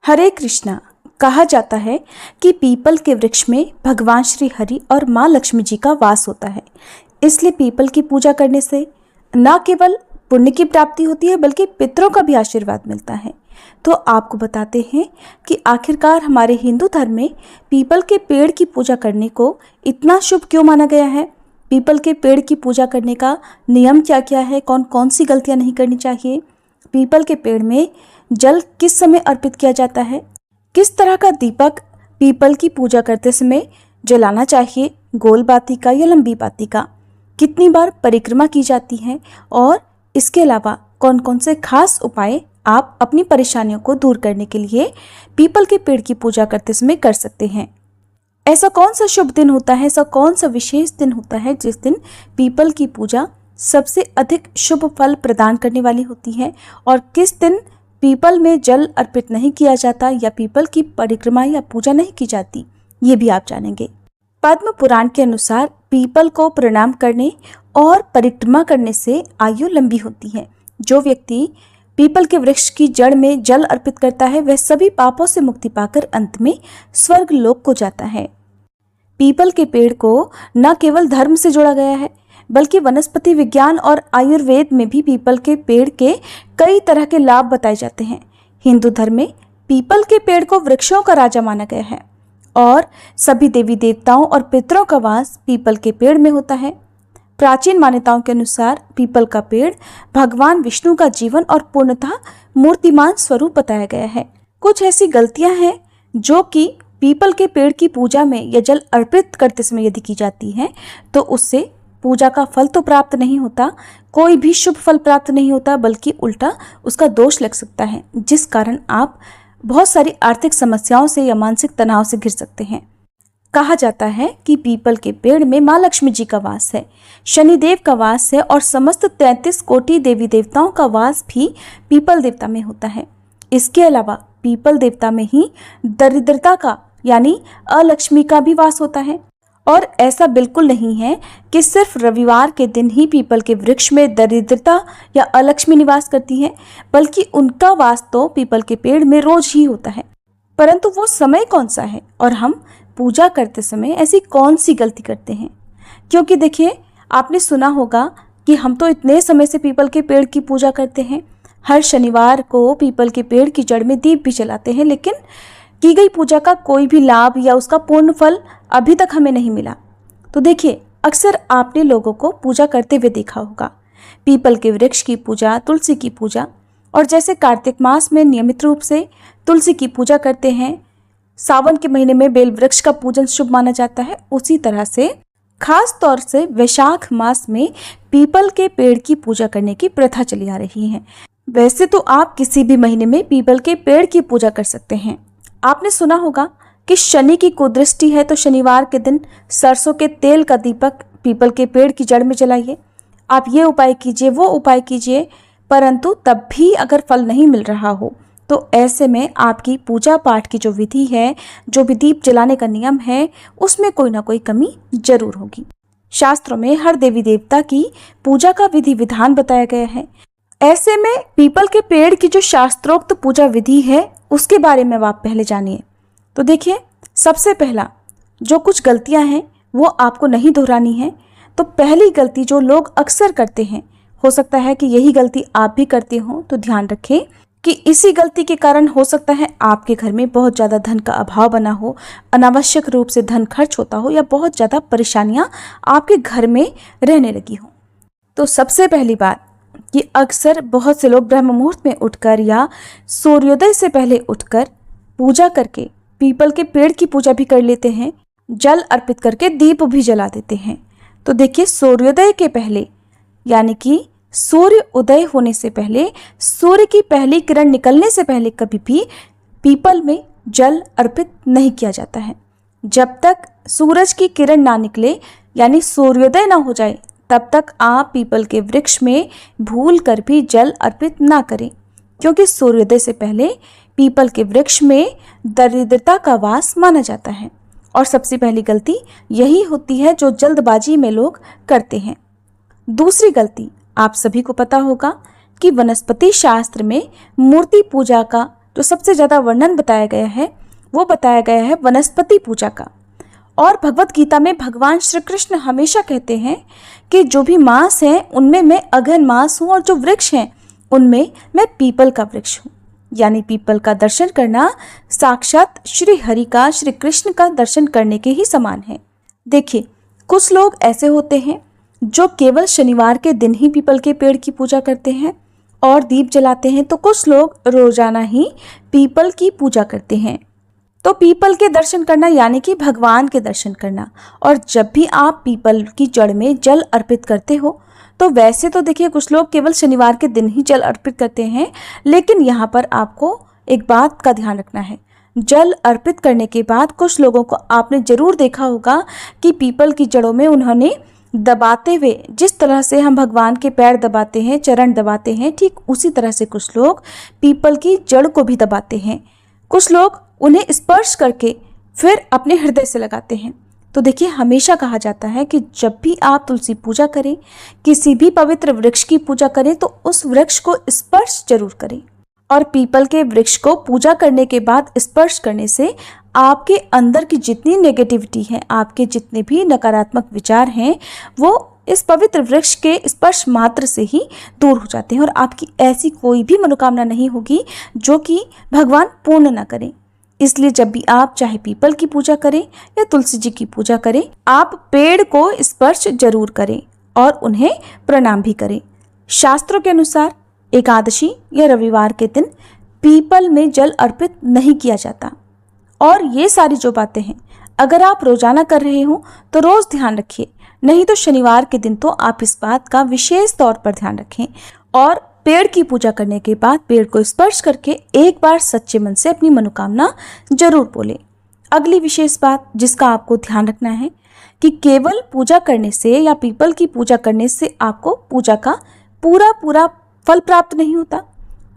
हरे कृष्णा। कहा जाता है कि पीपल के वृक्ष में भगवान श्री हरि और माँ लक्ष्मी जी का वास होता है। इसलिए पीपल की पूजा करने से न केवल पुण्य की प्राप्ति होती है बल्कि पितरों का भी आशीर्वाद मिलता है। तो आपको बताते हैं कि आखिरकार हमारे हिंदू धर्म में पीपल के पेड़ की पूजा करने को इतना शुभ क्यों माना गया है। पीपल के पेड़ की पूजा करने का नियम क्या क्या है, कौन कौन सी गलतियां नहीं करनी चाहिए, पीपल के पेड़ में जल किस समय अर्पित किया जाता है, किस तरह का दीपक पीपल की पूजा करते समय जलाना चाहिए, गोल बाती का या लंबी बाती का, कितनी बार परिक्रमा की जाती है और इसके अलावा कौन कौन से खास उपाय आप अपनी परेशानियों को दूर करने के लिए पीपल के पेड़ की पूजा करते समय कर सकते हैं। ऐसा कौन सा शुभ दिन होता है, ऐसा कौन सा विशेष दिन होता है जिस दिन पीपल की पूजा सबसे अधिक शुभ फल प्रदान करने वाली होती है और किस दिन पीपल में जल अर्पित नहीं किया जाता या पीपल की परिक्रमा या पूजा नहीं की जाती, ये भी आप जानेंगे। पद्म पुराण के अनुसार पीपल को प्रणाम करने और परिक्रमा करने से आयु लंबी होती है। जो व्यक्ति पीपल के वृक्ष की जड़ में जल अर्पित करता है वह सभी पापों से मुक्ति पाकर अंत में स्वर्ग लोक को जाता है। पीपल के पेड़ को न केवल धर्म से जोड़ा गया है बल्कि वनस्पति विज्ञान और आयुर्वेद में भी पीपल के पेड़ के कई तरह के लाभ बताए जाते हैं। हिंदू धर्म में पीपल के पेड़ को वृक्षों का राजा माना गया है और सभी देवी देवताओं और पितरों का वास पीपल के पेड़ में होता है। प्राचीन मान्यताओं के अनुसार पीपल का पेड़ भगवान विष्णु का जीवन और पूर्णतः मूर्तिमान स्वरूप बताया गया है। कुछ ऐसी गलतियां हैं जो कि पीपल के पेड़ की पूजा में या जल अर्पित करते समय यदि की जाती है तो उससे पूजा का फल तो प्राप्त नहीं होता, कोई भी शुभ फल प्राप्त नहीं होता, बल्कि उल्टा उसका दोष लग सकता है, जिस कारण आप बहुत सारी आर्थिक समस्याओं से या मानसिक तनाव से घिर सकते हैं। कहा जाता है कि पीपल के पेड़ में माँ लक्ष्मी जी का वास है, शनिदेव का वास है और समस्त 33 कोटि देवी देवताओं का वास भी पीपल देवता में होता है। इसके अलावा पीपल देवता में ही दरिद्रता का यानी अलक्ष्मी का भी वास होता है। और ऐसा बिल्कुल नहीं है कि सिर्फ रविवार के दिन ही पीपल के वृक्ष में दरिद्रता या अलक्ष्मी निवास करती है, बल्कि उनका वास तो पीपल के पेड़ में रोज ही होता है। परंतु वो समय कौन सा है और हम पूजा करते समय ऐसी कौन सी गलती करते हैं। क्योंकि देखिए, आपने सुना होगा कि हम तो इतने समय से पीपल के पेड़ की पूजा करते हैं, हर शनिवार को पीपल के पेड़ की जड़ में दीप भी जलाते हैं, लेकिन की गई पूजा का कोई भी लाभ या उसका पूर्ण फल अभी तक हमें नहीं मिला। तो देखिए, अक्सर आपने लोगों को पूजा करते हुए देखा होगा, पीपल के वृक्ष की पूजा, तुलसी की पूजा, और जैसे कार्तिक मास में नियमित रूप से तुलसी की पूजा करते हैं, सावन के महीने में बेल वृक्ष का पूजन शुभ माना जाता है, उसी तरह से खास तौर से वैशाख मास में पीपल के पेड़ की पूजा करने की प्रथा चली आ रही है। वैसे तो आप किसी भी महीने में पीपल के पेड़ की पूजा कर सकते हैं। आपने सुना होगा कि शनि की कुदृष्टि है तो शनिवार के दिन सरसों के तेल का दीपक पीपल के पेड़ की जड़ में जलाइए। आप ये उपाय कीजिए, वो उपाय कीजिए, परंतु तब भी अगर फल नहीं मिल रहा हो तो ऐसे में आपकी पूजा पाठ की जो विधि है, जो भी दीप जलाने का नियम है, उसमें कोई ना कोई कमी जरूर होगी। शास्त्रों में हर देवी देवता की पूजा का विधि विधान बताया गया है। ऐसे में पीपल के पेड़ की जो शास्त्रोक्त पूजा विधि है उसके बारे में आप पहले जानिए। तो देखिए, सबसे पहला जो कुछ गलतियां हैं वो आपको नहीं दोहरानी है। तो पहली गलती जो लोग अक्सर करते हैं, हो सकता है कि यही गलती आप भी करते हो, तो ध्यान रखें कि इसी गलती के कारण हो सकता है आपके घर में बहुत ज़्यादा धन का अभाव बना हो, अनावश्यक रूप से धन खर्च होता हो या बहुत ज़्यादा परेशानियां आपके घर में रहने लगी हो। तो सबसे पहली बात कि अक्सर बहुत से लोग ब्रह्म मुहूर्त में उठकर या सूर्योदय से पहले उठकर पूजा करके पीपल के पेड़ की पूजा भी कर लेते हैं, जल अर्पित करके दीप भी जला देते हैं। तो देखिए, सूर्योदय के पहले यानी कि सूर्य उदय होने से पहले, सूर्य की पहली किरण निकलने से पहले कभी भी पीपल में जल अर्पित नहीं किया जाता है। जब तक सूरज की किरण ना निकले यानी सूर्योदय ना हो जाए तब तक आप पीपल के वृक्ष में भूल कर भी जल अर्पित ना करें, क्योंकि सूर्योदय से पहले पीपल के वृक्ष में दरिद्रता का वास माना जाता है। और सबसे पहली गलती यही होती है जो जल्दबाजी में लोग करते हैं। दूसरी गलती, आप सभी को पता होगा कि वनस्पति शास्त्र में मूर्ति पूजा का जो सबसे ज़्यादा वर्णन बताया गया है वो बताया गया है वनस्पति पूजा का। और भगवत गीता में भगवान श्री कृष्ण हमेशा कहते हैं कि जो भी मांस है उनमें मैं अघन मांस हूँ और जो वृक्ष हैं उनमें मैं पीपल का वृक्ष हूँ। यानी पीपल का दर्शन करना साक्षात श्री हरि का, श्री कृष्ण का दर्शन करने के ही समान है। देखिए, कुछ लोग ऐसे होते हैं जो केवल शनिवार के दिन ही पीपल के पेड़ की पूजा करते हैं और दीप जलाते हैं, तो कुछ लोग रोजाना ही पीपल की पूजा करते हैं। तो पीपल के दर्शन करना यानी कि भगवान के दर्शन करना। और जब भी आप पीपल की जड़ में जल अर्पित करते हो, तो वैसे तो देखिए कुछ लोग केवल शनिवार के दिन ही जल अर्पित करते हैं, लेकिन यहाँ पर आपको एक बात का ध्यान रखना है। जल अर्पित करने के बाद कुछ लोगों को आपने जरूर देखा होगा कि पीपल की जड़ों में उन्होंने दबाते हुए, जिस तरह से हम भगवान के पैर दबाते हैं, चरण दबाते हैं, ठीक उसी तरह से कुछ लोग पीपल की जड़ को भी दबाते हैं। कुछ लोग उन्हें स्पर्श करके फिर अपने हृदय से लगाते हैं। तो देखिए, हमेशा कहा जाता है कि जब भी आप तुलसी पूजा करें, किसी भी पवित्र वृक्ष की पूजा करें, तो उस वृक्ष को स्पर्श जरूर करें। और पीपल के वृक्ष को पूजा करने के बाद स्पर्श करने से आपके अंदर की जितनी नेगेटिविटी है, आपके जितने भी नकारात्मक विचार हैं, वो इस पवित्र वृक्ष के स्पर्श मात्र से ही दूर हो जाते हैं और आपकी ऐसी कोई भी मनोकामना नहीं होगी जो कि भगवान पूर्ण ना करें। इसलिए जब भी आप चाहे पीपल की पूजा करें या तुलसी जी की पूजा करें, आप पेड़ को स्पर्श जरूर करें और उन्हें प्रणाम भी करें। शास्त्रों के अनुसार एकादशी या रविवार के दिन पीपल में जल अर्पित नहीं किया जाता। और ये सारी जो बातें हैं, अगर आप रोजाना कर रहे हो तो रोज ध्यान रखिए, नहीं तो शनिवार के दिन तो आप इस बात का विशेष तौर पर ध्यान रखें और पेड़ की पूजा करने के बाद पेड़ को स्पर्श करके एक बार सच्चे मन से अपनी मनोकामना जरूर बोलें। अगली विशेष बात जिसका आपको ध्यान रखना है कि केवल पूजा करने से या पीपल की पूजा करने से आपको पूजा का पूरा फल प्राप्त नहीं होता,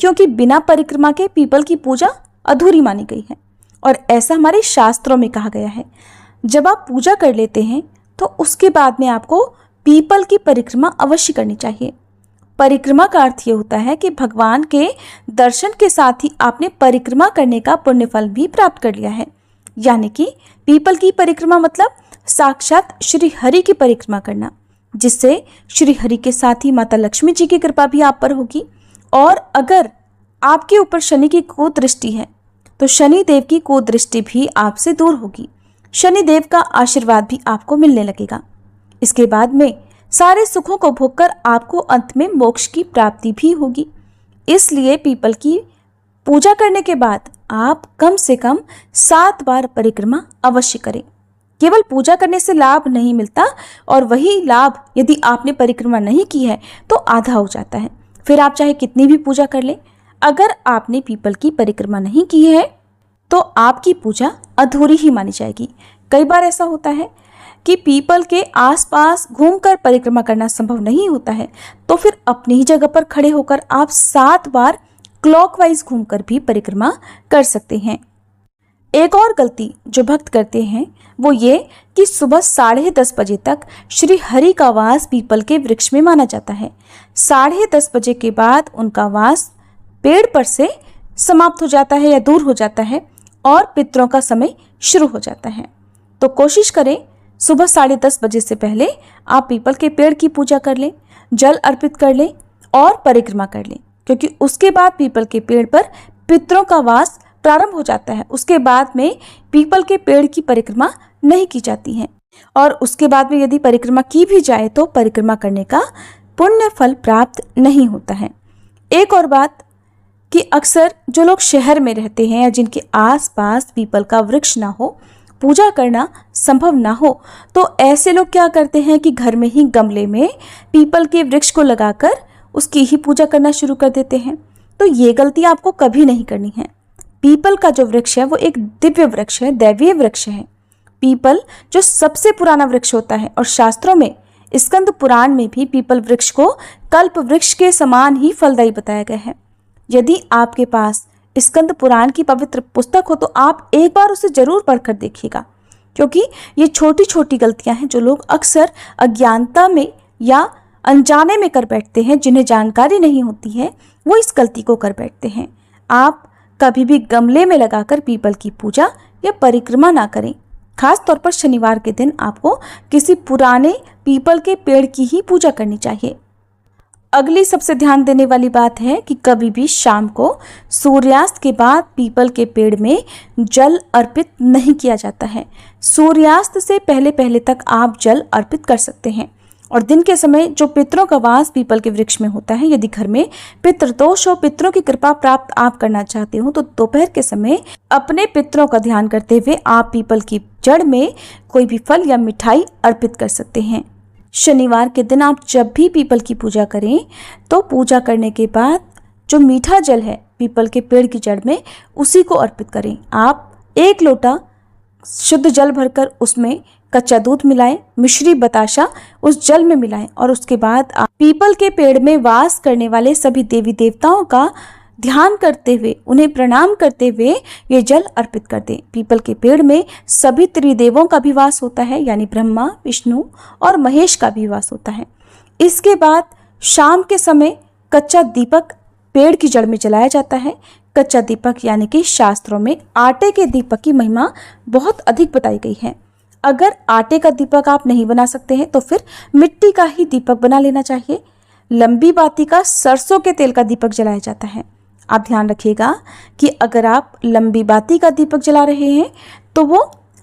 क्योंकि बिना परिक्रमा के पीपल की पूजा अधूरी मानी गई है। और ऐसा हमारे शास्त्रों में कहा गया है। जब आप पूजा कर लेते हैं तो उसके बाद में आपको पीपल की परिक्रमा अवश्य करनी चाहिए। परिक्रमा का अर्थ ये होता है कि भगवान के दर्शन के साथ ही आपने परिक्रमा करने का पुण्य फल भी प्राप्त कर लिया है। यानी कि पीपल की परिक्रमा मतलब साक्षात श्री हरि की परिक्रमा करना, जिससे श्री हरि के साथ ही माता लक्ष्मी जी की कृपा भी आप पर होगी। और अगर आपके ऊपर शनि की कुदृष्टि है तो शनि देव की कुदृष्टि भी आपसे दूर होगी, शनि देव का आशीर्वाद भी आपको मिलने लगेगा। इसके बाद में सारे सुखों को भोगकर आपको अंत में मोक्ष की प्राप्ति भी होगी। इसलिए पीपल की पूजा करने के बाद आप कम से कम 7 बार परिक्रमा अवश्य करें। केवल पूजा करने से लाभ नहीं मिलता, और वही लाभ यदि आपने परिक्रमा नहीं की है तो आधा हो जाता है। फिर आप चाहे कितनी भी पूजा कर लें, अगर आपने पीपल की परिक्रमा नहीं की है तो आपकी पूजा अधूरी ही मानी जाएगी। कई बार ऐसा होता है कि पीपल के आसपास घूमकर परिक्रमा करना संभव नहीं होता है, तो फिर अपनी ही जगह पर खड़े होकर आप 7 बार क्लॉकवाइज घूमकर भी परिक्रमा कर सकते हैं। एक और गलती जो भक्त करते हैं वो ये कि सुबह 10:30 बजे तक श्री हरि का वास पीपल के वृक्ष में माना जाता है। 10:30 बजे के बाद उनका वास पेड़ पर से समाप्त हो जाता है या दूर हो जाता है और पितरों का समय शुरू हो जाता है। तो कोशिश करें सुबह 10:30 बजे से पहले आप पीपल के पेड़ की पूजा कर लें, जल अर्पित कर लें और परिक्रमा कर लें, क्योंकि उसके बाद पीपल के पेड़ पर पितरों का वास प्रारंभ हो जाता है। उसके बाद में पीपल के पेड़ की परिक्रमा नहीं की जाती है, और उसके बाद में यदि परिक्रमा की भी जाए तो परिक्रमा करने का पुण्य फल प्राप्त नहीं होता है। एक और बात कि अक्सर जो लोग शहर में रहते हैं या जिनके आसपास पीपल का वृक्ष ना हो, पूजा करना संभव ना हो, तो ऐसे लोग क्या करते हैं कि घर में ही गमले में पीपल के वृक्ष को लगाकर उसकी ही पूजा करना शुरू कर देते हैं। तो ये गलती आपको कभी नहीं करनी है। पीपल का जो वृक्ष है वो एक दिव्य वृक्ष है, दैवीय वृक्ष है। पीपल जो सबसे पुराना वृक्ष होता है, और शास्त्रों में स्कंद पुराण में भी पीपल वृक्ष को कल्प वृक्ष के समान ही फलदायी बताया गया है। यदि आपके पास स्कंद पुराण की पवित्र पुस्तक हो तो आप एक बार उसे जरूर पढ़कर देखिएगा, क्योंकि ये छोटी छोटी गलतियां हैं जो लोग अक्सर अज्ञानता में या अनजाने में कर बैठते हैं। जिन्हें जानकारी नहीं होती है वो इस गलती को कर बैठते हैं। आप कभी भी गमले में लगाकर पीपल की पूजा या परिक्रमा ना करें। खास तौर पर शनिवार के दिन आपको किसी पुराने पीपल के पेड़ की ही पूजा करनी चाहिए। अगली सबसे ध्यान देने वाली बात है कि कभी भी शाम को सूर्यास्त के बाद पीपल के पेड़ में जल अर्पित नहीं किया जाता है। सूर्यास्त से पहले पहले तक आप जल अर्पित कर सकते हैं। और दिन के समय जो पितरों का वास पीपल के वृक्ष में होता है, यदि घर में पितृदोष और पितरों की कृपा प्राप्त आप करना चाहते हो तो दोपहर के समय अपने पितरों का ध्यान करते हुए आप पीपल की जड़ में कोई भी फल या मिठाई अर्पित कर सकते हैं। शनिवार के दिन आप जब भी पीपल की पूजा करें तो पूजा करने के बाद जो मीठा जल है पीपल के पेड़ की जड़ में, उसी को अर्पित करें। आप 1 लोटा शुद्ध जल भरकर उसमें कच्चा दूध मिलाएं, मिश्री बताशा उस जल में मिलाएं और उसके बाद आप पीपल के पेड़ में वास करने वाले सभी देवी देवताओं का ध्यान करते हुए, उन्हें प्रणाम करते हुए ये जल अर्पित कर दें। पीपल के पेड़ में सभी त्रिदेवों का भी वास होता है, यानी ब्रह्मा, विष्णु और महेश का भी वास होता है। इसके बाद शाम के समय कच्चा दीपक पेड़ की जड़ में जलाया जाता है। कच्चा दीपक यानी कि शास्त्रों में आटे के दीपक की महिमा बहुत अधिक बताई गई है। अगर आटे का दीपक आप नहीं बना सकते हैं तो फिर मिट्टी का ही दीपक बना लेना चाहिए। लंबी बाती का सरसों के तेल का दीपक जलाया जाता है। आप ध्यान रखिएगा कि अगर आप लंबी बाती का दीपक जला रहे हैं तो वो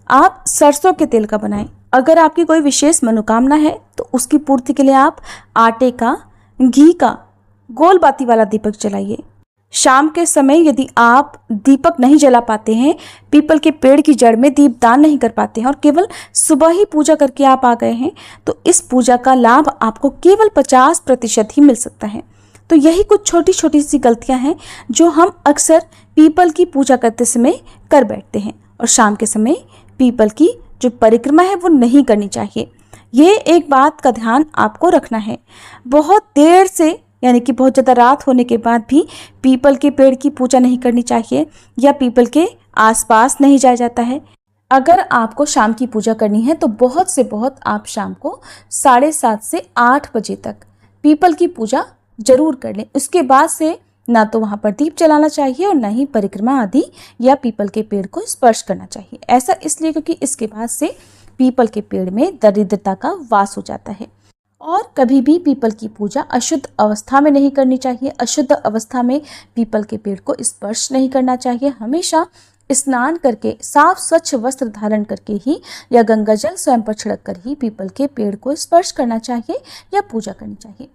आप सरसों के तेल का बनाएं। अगर आपकी कोई विशेष मनोकामना है तो उसकी पूर्ति के लिए आप आटे का, घी का गोल बाती वाला दीपक जलाइए। शाम के समय यदि आप दीपक नहीं जला पाते हैं, पीपल के पेड़ की जड़ में दीपदान नहीं कर पाते हैं और केवल सुबह ही पूजा करके आप आ गए हैं, तो इस पूजा का लाभ आपको केवल 50% ही मिल सकता है। तो यही कुछ छोटी छोटी सी गलतियां हैं जो हम अक्सर पीपल की पूजा करते समय कर बैठते हैं। और शाम के समय पीपल की जो परिक्रमा है वो नहीं करनी चाहिए। ये एक बात का ध्यान आपको रखना है। बहुत देर से यानी कि बहुत ज़्यादा रात होने के बाद भी पीपल के पेड़ की पूजा नहीं करनी चाहिए या पीपल के आसपास नहीं जाया जाता है। अगर आपको शाम की पूजा करनी है तो बहुत से बहुत आप शाम को 7:30 से 8 बजे तक पीपल की पूजा जरूर कर लें। उसके बाद से ना तो वहाँ पर दीप जलाना चाहिए और ना ही परिक्रमा आदि या पीपल के पेड़ को स्पर्श करना चाहिए। ऐसा इसलिए क्योंकि इसके बाद से पीपल के पेड़ में दरिद्रता का वास हो जाता है। और कभी भी पीपल की पूजा अशुद्ध अवस्था में नहीं करनी चाहिए। अशुद्ध अवस्था में पीपल के पेड़ को स्पर्श नहीं करना चाहिए। हमेशा स्नान करके साफ स्वच्छ वस्त्र धारण करके ही या गंगा जल स्वयं पर छिड़क कर ही पीपल के पेड़ को स्पर्श करना चाहिए या पूजा करनी चाहिए।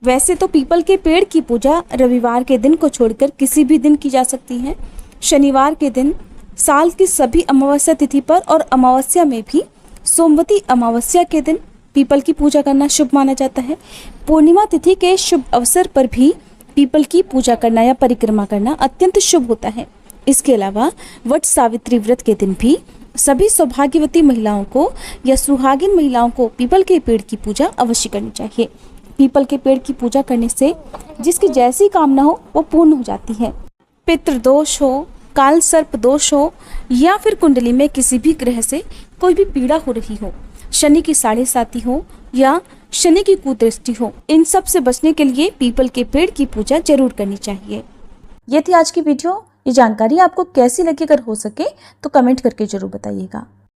वैसे तो पीपल के पेड़ की पूजा रविवार के दिन को छोड़कर किसी भी दिन की जा सकती है। शनिवार के दिन साल की सभी अमावस्या तिथि पर और अमावस्या में भी सोमवती अमावस्या के दिन पीपल की पूजा करना शुभ माना जाता है। पूर्णिमा तिथि के शुभ अवसर पर भी पीपल की पूजा करना या परिक्रमा करना अत्यंत शुभ होता है। इसके अलावा वट सावित्री व्रत के दिन भी सभी सौभाग्यवती महिलाओं को या सुहागिन महिलाओं को पीपल के पेड़ की पूजा अवश्य करनी चाहिए। पीपल के पेड़ की पूजा करने से जिसकी जैसी कामना हो वो पूर्ण हो जाती है। पितृदोष हो, काल सर्प दोष हो या फिर कुंडली में किसी भी ग्रह से कोई भी पीड़ा हो रही हो, शनि की 7.5 हो या शनि की कुदृष्टि हो, इन सब से बचने के लिए पीपल के पेड़ की पूजा जरूर करनी चाहिए। ये थी आज की वीडियो। ये जानकारी आपको कैसी लगी, अगर हो सके तो कमेंट करके जरूर बताइएगा।